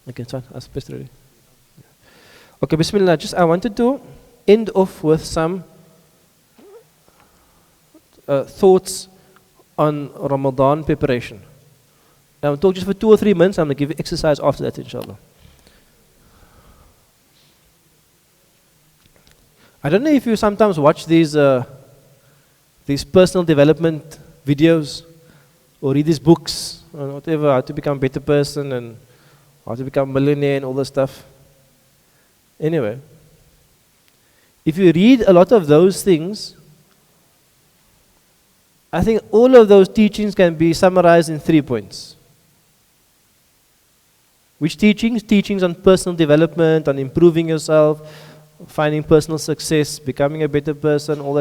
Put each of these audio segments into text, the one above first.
Okay, it's fine. Ask best ready. Okay, Bismillah. Just I wanted to end off with some thoughts on Ramadan preparation. Now, I'll talk just for 2 or 3 minutes. I'm going to give you exercise after that, inshallah. I don't know if you sometimes watch these personal development videos or read these books or whatever, how to become a better person and how to become a millionaire and all this stuff. Anyway, if you read a lot of those things, I think all of those teachings can be summarized in 3 points. Which teachings? Teachings on personal development, on improving yourself, finding personal success, becoming a better person, all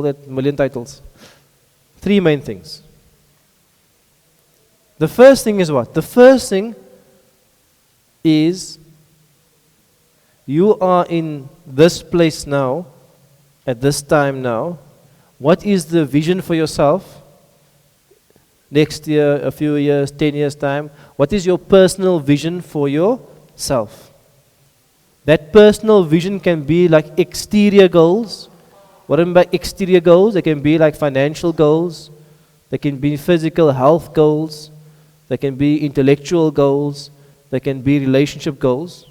that million titles. 3 main things. The first thing is what? The first thing is you are in this place now, at this time now. What is the vision for yourself? Next year, a few years, 10 years time. What is your personal vision for yourself? That personal vision can be like exterior goals. What I mean by exterior goals? They can be like financial goals. They can be physical health goals. They can be intellectual goals. They can be relationship goals.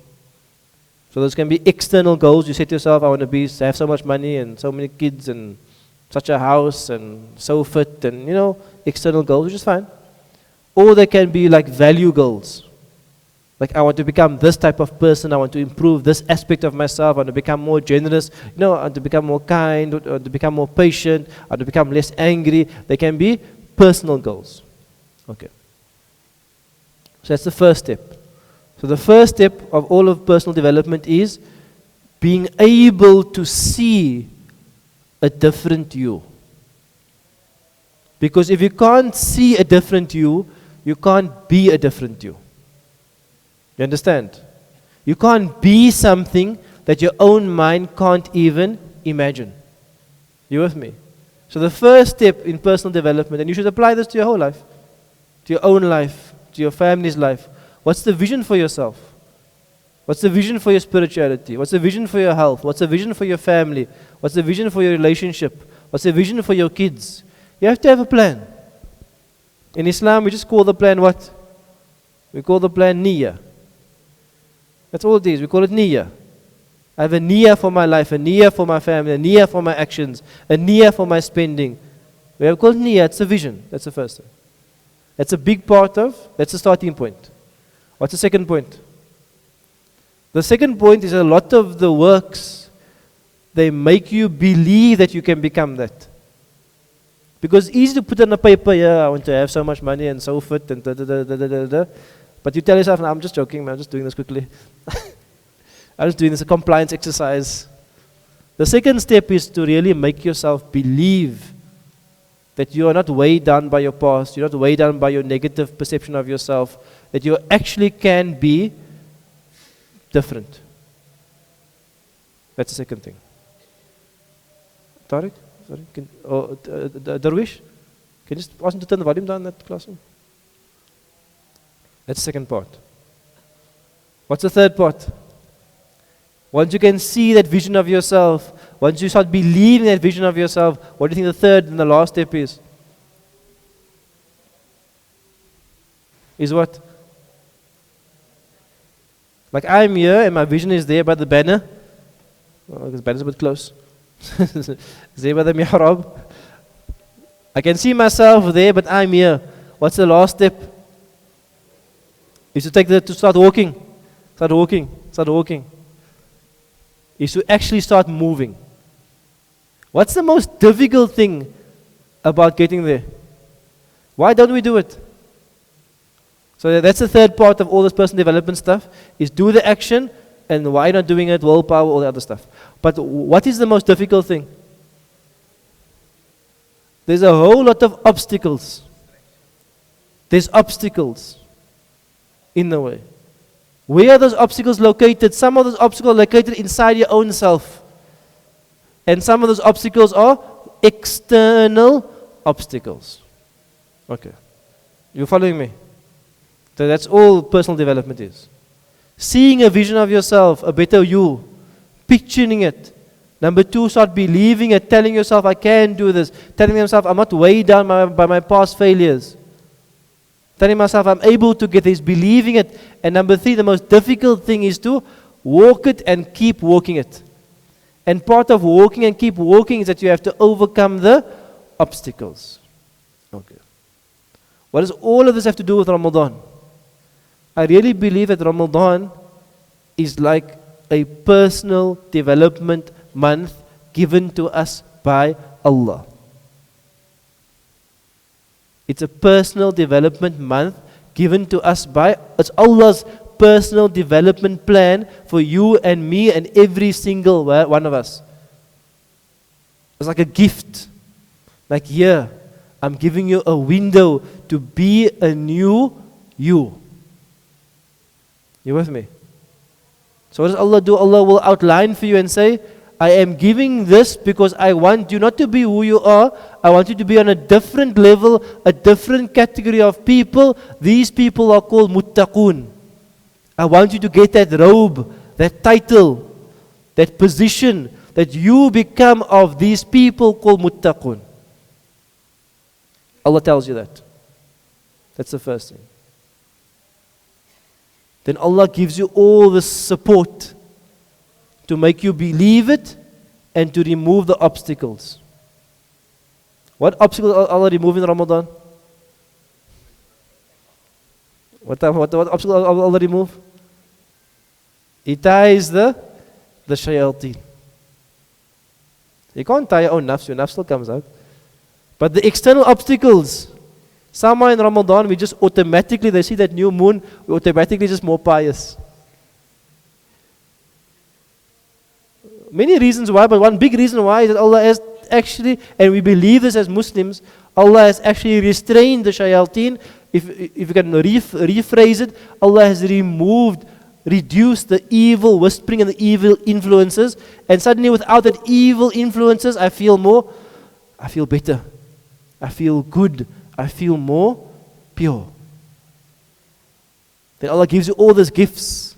So those can be external goals. You say to yourself, I want to have so much money and so many kids and such a house and so fit and, external goals, which is fine. Or they can be like value goals. Like I want to become this type of person. I want to improve this aspect of myself. I want to become more generous. I want to become more kind. I want to become more patient. I want to become less angry. They can be personal goals. Okay. So that's the first step. So the first step of all of personal development is being able to see a different you. Because if you can't see a different you, you can't be a different you. You understand? You can't be something that your own mind can't even imagine. You with me? So the first step in personal development, and you should apply this to your whole life, to your own life, to your family's life. What's the vision for yourself? What's the vision for your spirituality? What's the vision for your health? What's the vision for your family? What's the vision for your relationship? What's the vision for your kids? You have to have a plan. In Islam, we just call the plan what? We call the plan niyyah. That's all it is. We call it niyyah. I have a niyyah for my life, a niyyah for my family, a niyyah for my actions, a niyyah for my spending. We have called niyyah. It's a vision. That's the first thing. That's a big part of, that's the starting point. What's the second point? The second point is a lot of the works, they make you believe that you can become that. Because it's easy to put on a paper, I want to have so much money and so fit and da. But you tell yourself, I'm just joking, man, I'm just doing this quickly. I'm just doing this, a compliance exercise. The second step is to really make yourself believe that you are not weighed down by your past, you're not weighed down by your negative perception of yourself, that you actually can be different. That's the second thing. Tariq? Sorry? Darwish? Can you just ask him to turn the volume down in that classroom? That's the second part. What's the third part? Once you can see that vision of yourself, once you start believing that vision of yourself, what do you think the third and the last step is? Is what? Like I'm here and my vision is there by the banner. Oh, this banner's a bit close. There by the mihrab. I can see myself there, but I'm here. What's the last step? Is to start walking. Start walking. Is to actually start moving. What's the most difficult thing about getting there? Why don't we do it? So that's the third part of all this personal development stuff, is do the action, and why not doing it, willpower, all the other stuff. But what is the most difficult thing? There's a whole lot of obstacles. There's obstacles in the way. Where are those obstacles located? Some of those obstacles are located inside your own self. And some of those obstacles are external obstacles. Okay. You following me? So that's all personal development is. Seeing a vision of yourself, a better you, picturing it. Number 2, start believing it, telling yourself, I can do this. Telling yourself, I'm not weighed down by my past failures. Telling myself, I'm able to get this, believing it. And number 3, the most difficult thing is to walk it and keep walking it. And part of walking and keep walking is that you have to overcome the obstacles. Okay. What does all of this have to do with Ramadan? I really believe that Ramadan is like a personal development month given to us by Allah. It's a personal development month given to us by, it's Allah's personal development plan for you and me and every single one of us. It's like a gift. Like here, I'm giving you a window to be a new you. You with me? So what does Allah do? Allah will outline for you and say, I am giving this because I want you not to be who you are. I want you to be on a different level, a different category of people. These people are called muttaqun. I want you to get that robe, that title, that position, that you become of these people called muttaqun. Allah tells you that. That's the first thing. Then Allah gives you all the support to make you believe it and to remove the obstacles. What obstacles Allah remove in Ramadan? What obstacles Allah remove? He ties the shayateen. You can't tie your own nafs, your nafs still comes out. But the external obstacles, somehow in Ramadan, we just automatically, they see that new moon, we automatically just more pious. Many reasons why, but one big reason why is that Allah has actually, and we believe this as Muslims, Allah has actually restrained the shayateen. If you can rephrase it, Allah has reduced the evil whispering and the evil influences, and suddenly without that evil influences, I feel better. I feel good. I feel more pure. Then Allah gives you all these gifts.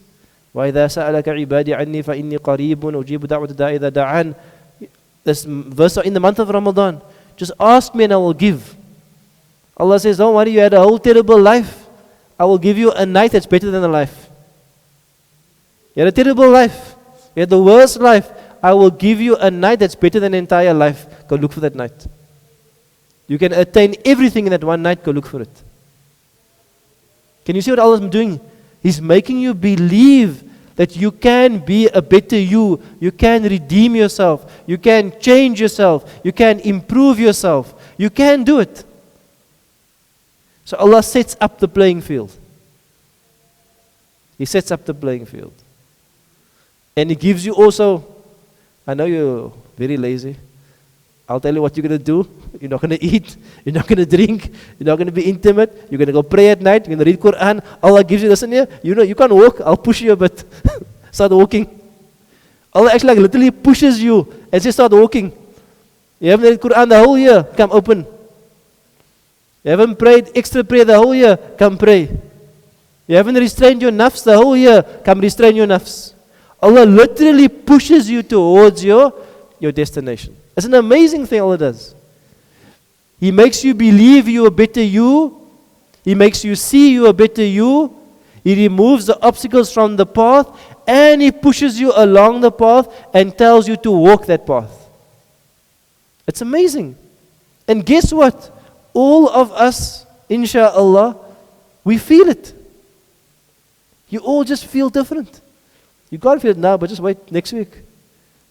وَإِذَا سَأَلَكَ عِبَادِي عَنِّي فَإِنِّي قَرِيبٌ أُجِيبُ دَعْوَةَ الدَّاعِ إِذَا دَعَانِ. This verse in the month of Ramadan. Just ask me and I will give. Allah says, don't worry, you had a whole terrible life. I will give you a night that's better than a life. You had a terrible life. You had the worst life. I will give you a night that's better than the entire life. Go look for that night. You can attain everything in that one night. Go look for it. Can you see what Allah is doing? He's making you believe that you can be a better you. You can redeem yourself. You can change yourself. You can improve yourself. You can do it. So Allah sets up the playing field. He sets up the playing field. And He gives you also, I know you're very lazy. I'll tell you what you're going to do. You're not going to eat. You're not going to drink. You're not going to be intimate. You're going to go pray at night. You're going to read Quran. Allah gives you, listen here, you know, you can't walk. I'll push you a bit. Start walking. Allah actually literally pushes you and says, start walking. You haven't read Quran the whole year. Come open. You haven't prayed extra prayer the whole year. Come pray. You haven't restrained your nafs the whole year. Come restrain your nafs. Allah literally pushes you towards your destination. It's an amazing thing Allah does. He makes you believe you a better you. He makes you see you a better you. He removes the obstacles from the path and He pushes you along the path and tells you to walk that path. It's amazing. And guess what? All of us, insha'Allah, we feel it. You all just feel different. You can't feel it now, but just wait next week.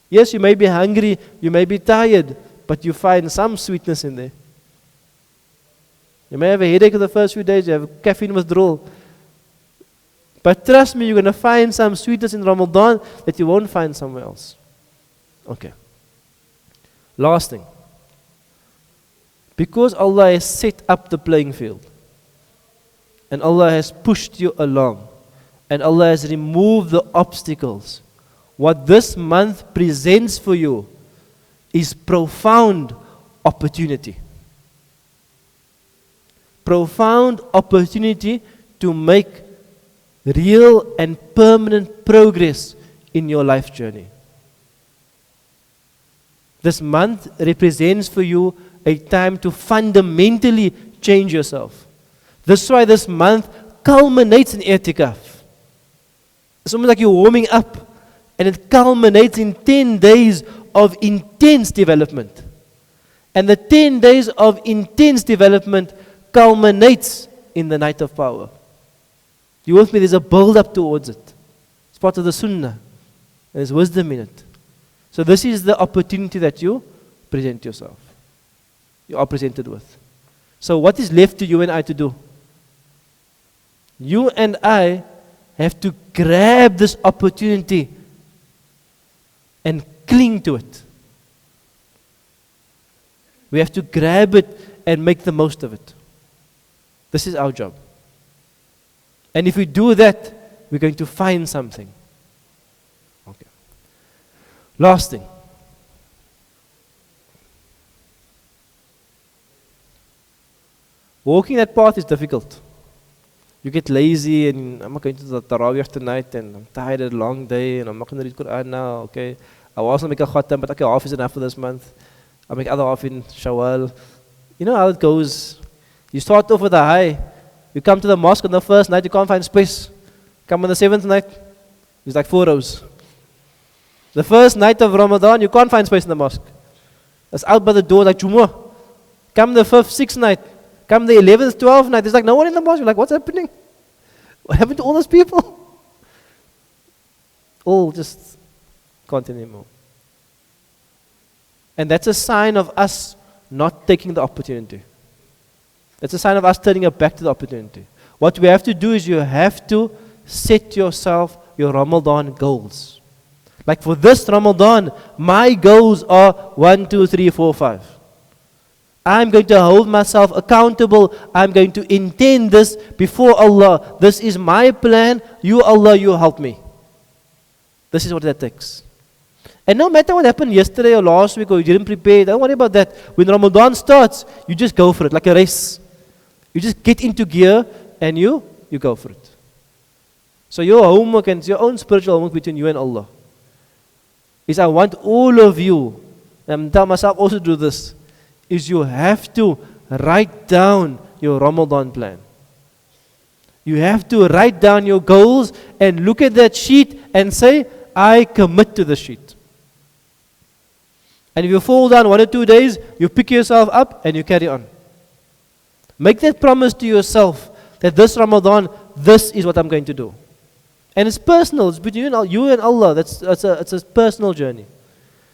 Yes, you may be hungry, you may be tired, but you find some sweetness in there. You may have a headache the first few days, you have caffeine withdrawal. But trust me, you're going to find some sweetness in Ramadan that you won't find somewhere else. Okay. Last thing. Because Allah has set up the playing field, and Allah has pushed you along, and Allah has removed the obstacles, what this month presents for you is profound opportunity. Profound opportunity to make real and permanent progress in your life journey. This month represents for you a time to fundamentally change yourself. That's why this month culminates in i'tikaf. It's almost like you're warming up, and it culminates in 10 days of intense development. And the 10 days of intense development culminates in the night of power. You with me? There's a build-up towards it. It's part of the sunnah. There's wisdom in it. So this is the opportunity that you present yourself. You are presented with. So what is left to you and I to do? You and I have to grab this opportunity and cling to it. We have to grab it and make the most of it. This is our job. And if we do that, we're going to find something. Okay. Last thing. Walking that path is difficult. You get lazy and I'm not going to the Tarawih tonight and I'm tired of a long day and I'm not going to read Quran now. Okay. I was going to make a khatam, but okay, half is enough for this month. I'll make other half in Shawwal. You know how it goes. You start off with a high. You come to the mosque on the first night, you can't find space. Come on the 7th night, it's like 4 rows. The first night of Ramadan, you can't find space in the mosque. It's out by the door like Jumu'ah. Come the 5th, 6th night. Come the 11th, 12th night. There's like no one in the mosque. You're like, what's happening? What happened to all those people? All just can't anymore. And that's a sign of us not taking the opportunity. It's a sign of us turning our back to the opportunity. What we have to do is you have to set yourself your Ramadan goals. Like for this Ramadan, my goals are 1, 2, 3, 4, 5. I'm going to hold myself accountable. I'm going to intend this before Allah. This is my plan. You, Allah, you help me. This is what that takes. And no matter what happened yesterday or last week or you didn't prepare, don't worry about that. When Ramadan starts, you just go for it like a race. You just get into gear and you go for it. So your homework and your own spiritual homework between you and Allah is I want all of you, and I tell myself also to do this, is you have to write down your Ramadan plan. You have to write down your goals and look at that sheet and say, I commit to the sheet. And if you fall down 1 or 2 days, you pick yourself up and you carry on. Make that promise to yourself that this Ramadan, this is what I'm going to do. And it's personal. It's between you and Allah. It's a personal journey.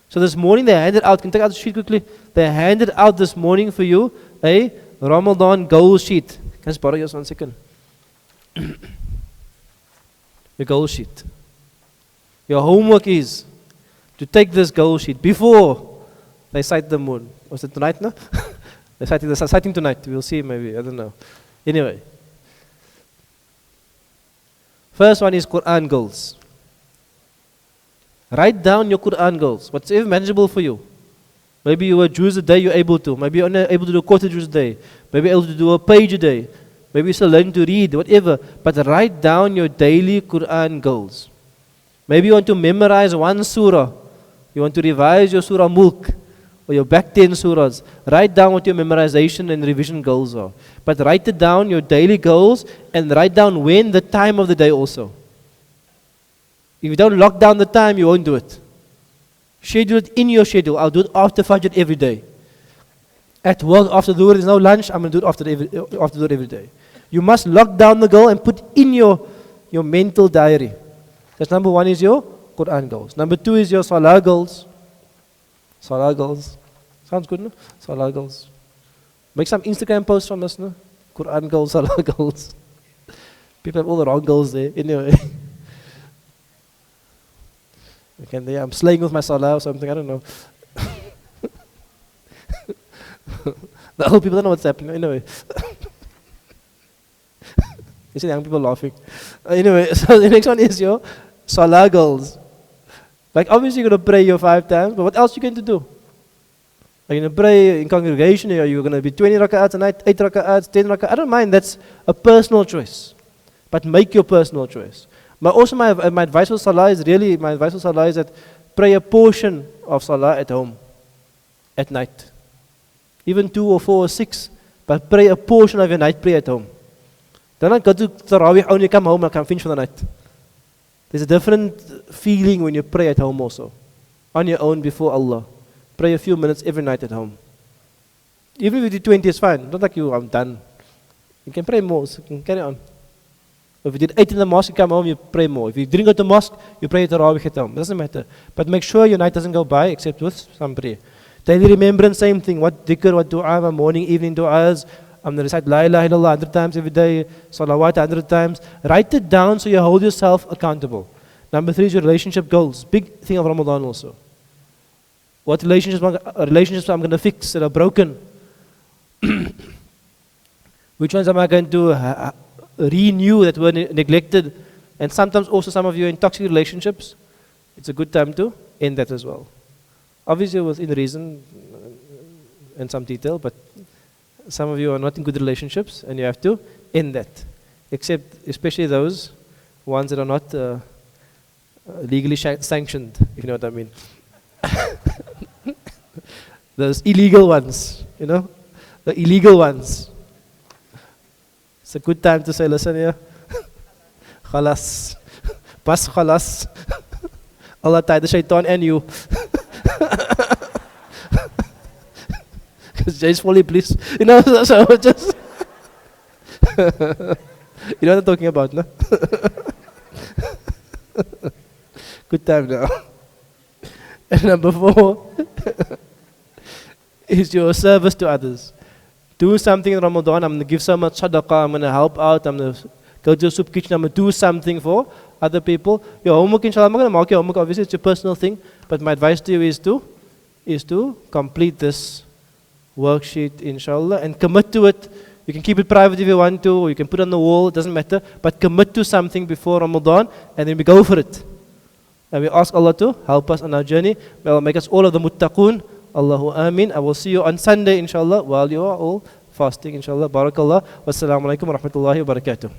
So this morning they handed out, can you take out the sheet quickly? They handed out this morning for you a Ramadan goal sheet. Can I just borrow yours 1 second? Your goal sheet. Your homework is to take this goal sheet before they sight the moon. Was it tonight, no? They're sighting tonight. We'll see maybe. I don't know. Anyway. First one is Quran goals. Write down your Quran goals. Whatever manageable for you. Maybe you a juz a day, you're able to. Maybe you're only able to do a quarter juz a day. Maybe you're able to do a page a day. Maybe you're still learning to read, whatever. But write down your daily Quran goals. Maybe you want to memorize 1 surah. You want to revise your Surah Mulk. Or your back 10 surahs. Write down what your memorization and revision goals are. But write it down, your daily goals, and write down when, the time of the day also. If you don't lock down the time, you won't do it. Schedule it in your schedule. I'll do it after Fajr every day. At work, after Dhuhr, there's no lunch, I'm going to do it after Dhuhr every day. You must lock down the goal and put in your mental diary. That's number 1 is your Quran goals. Number 2 is your Salah goals. Salah goals. Sounds good, no? Salah goals. Make some Instagram posts from us, no? Quran goals, Salah goals. People have all the wrong goals there. Anyway. Okay, I'm slaying with my Salah or something, I don't know. The old people don't know what's happening. Anyway. You see the young people laughing. Anyway, so the next one is your Salah goals. Like obviously you're going to pray your 5 times, but what else are you going to do? Are you going to pray in congregation? Are you going to be 20 rak'ats a night, 8 rak'ats, 10 rak'ats? I don't mind, that's a personal choice. But make your personal choice. But also my advice for Salah is that pray a portion of Salah at home, at night. Even 2 or 4 or 6, but pray a portion of your night prayer at home. Don't go to Tarawih only, come home and come finish for the night. There's a different feeling when you pray at home also. On your own before Allah. Pray a few minutes every night at home. Even if you do 20 is fine. Not like I'm done. You can pray more, so you can carry on. If you did 8 in the mosque, you come home, you pray more. If you didn't go to the mosque, you pray Tarawih at home. It doesn't matter. But make sure your night doesn't go by except with some prayer. Daily remembrance, same thing. What dhikr, what dua, morning, evening du'as. I'm going to recite La ilaha illallah 100 times every day, salawat 100 times. Write it down so you hold yourself accountable. Number 3 is your relationship goals. Big thing of Ramadan also. What relationships I'm going to fix that are broken? Which ones am I going to renew that were neglected? And sometimes also some of you are in toxic relationships. It's a good time to end that as well. Obviously within reason and some detail, but some of you are not in good relationships and you have to end that. Except especially those ones that are not legally sanctioned, if you know what I mean. Those illegal ones, you know, the illegal ones. It's a good time to say, listen here, khalas, bas khalas, Allah tied the shaitan and you. Because Jay's fully pleased, you know, so just, you know what I'm talking about, no? Good time now. And number 4 is your service to others. Do something in Ramadan. I'm going to give so much sadaqah. I'm going to help out. I'm going to go to a soup kitchen. I'm going to do something for other people. Your homework, inshallah, I'm not going to mark your homework. Obviously, it's your personal thing. But my advice to you is to complete this worksheet, inshallah, and commit to it. You can keep it private if you want to, or you can put it on the wall. It doesn't matter. But commit to something before Ramadan, and then we go for it. And we ask Allah to help us on our journey. May Allah make us all of the muttaqoon. Allahu Ameen. I will see you on Sunday, inshallah, while you are all fasting, inshallah. Barakallah. Wassalamu alaikum wa rahmatullahi wa barakatuh.